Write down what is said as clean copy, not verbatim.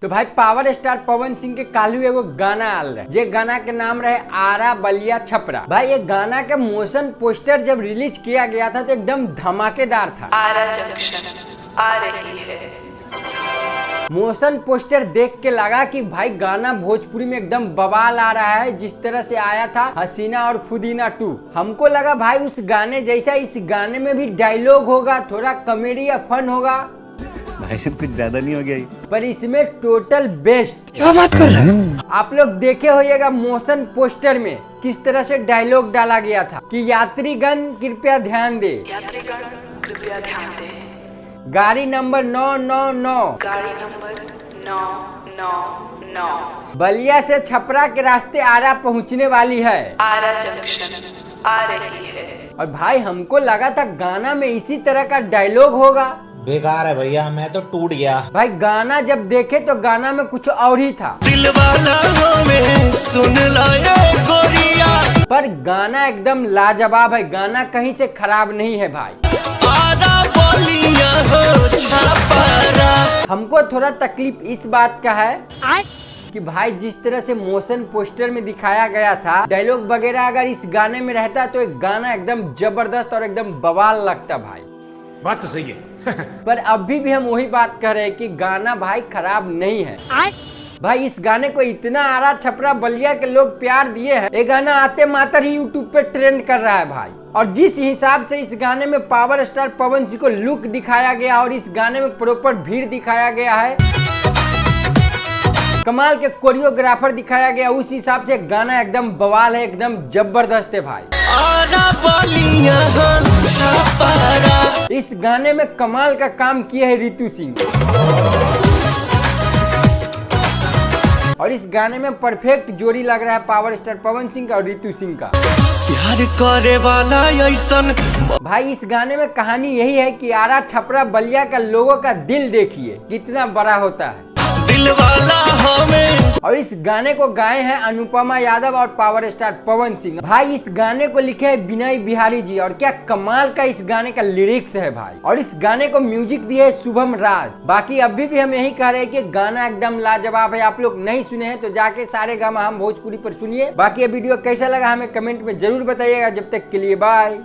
तो भाई power star Pawan Singh के कालू एगो गाना आल रहे, जे गाना के नाम रहे आरा बलिया छपरा। भाई ये गाना के मोशन पोस्टर जब रिलीज किया गया था तो एकदम धमाकेदार था। आरा जंक्शन आ रही है। मोशन पोस्टर देख के लगा कि भाई गाना भोजपुरी में एकदम बवाल आ रहा है, जिस तरह से आया था हसीना और फुदीना 2। हमको लगा भाई उस गाने जैसा इस गाने में भी डायलॉग होगा, थोड़ा कॉमेडी या फन होगा। भाई सब कुछ ज्यादा नहीं हो गया? पर इसमें टोटल बेस्ट। क्या बात कर रहे हैं? आप लोग देखे होइएगा मोशन पोस्टर में किस तरह से डायलॉग डाला गया था कि यात्रीगण कृपया ध्यान दे, यात्रीगण कृपया ध्यान दे, गाड़ी नंबर 999 गाड़ी नंबर 999 बलिया से छपरा के रास्ते आरा पहुंचने वाली है। आरा जंक्शन आ रही है। और भाई हमको लगा था गाना में इसी तरह का डायलॉग होगा। बेकार है भैया, मैं तो टूट गया। भाई गाना जब देखे तो गाना में कुछ और ही था। दिल वाला में सुन लाया गोरिया। पर गाना एकदम लाजवाब है, गाना कहीं से खराब नहीं है भाई। आरा बलिया हो छपरा। हमको थोड़ा तकलीफ इस बात का है कि भाई जिस तरह से मोशन पोस्टर में दिखाया गया था, डायलॉग वगैरह अगर इस गाने में रहता तो एक गाना एकदम जबरदस्त और एकदम बवाल लगता भाई। बात तो सही है। पर अभी भी हम वही बात कर रहे हैं कि गाना भाई खराब नहीं है। भाई इस गाने को इतना आरा छपरा बलिया के लोग प्यार दिए हैं, ये गाना आते मात्र ही यूट्यूब पे ट्रेंड कर रहा है भाई। और जिस हिसाब से इस गाने में पावर स्टार पवन सिंह को लुक दिखाया गया और इस गाने में प्रॉपर भीड़ दिखाया गया है, कमाल के कोरियोग्राफर दिखाया गया, उस हिसाब से गाना एकदम बवाल है, एकदम जबरदस्त है भाई। आरा बलिया हो छपरा। इस गाने में कमाल का काम किया है रितु सिंह, और इस गाने में परफेक्ट जोड़ी लग रहा है पावर स्टार पवन सिंह का और रितु सिंह का। प्यार करे वाला ऐसन। भाई इस गाने में कहानी यही है कि आरा छपरा बलिया का लोगों का दिल देखिए कितना बड़ा होता है। दिल वाला हमें। और इस गाने को गाए हैं अनुपमा यादव और पावर स्टार पवन सिंह। भाई इस गाने को लिखे है विनय बिहारी जी, और क्या कमाल का इस गाने का लिरिक्स है भाई। और इस गाने को म्यूजिक दिए है शुभम राज। बाकी अभी भी हम यही कह रहे हैं कि गाना एकदम लाजवाब है। आप लोग नहीं सुने हैं तो जाके सारे गामा हम भोजपुरी पर सुनिए। बाकी ये वीडियो कैसा लगा हमें कमेंट में जरूर बताइएगा। जब तक के लिए बाय।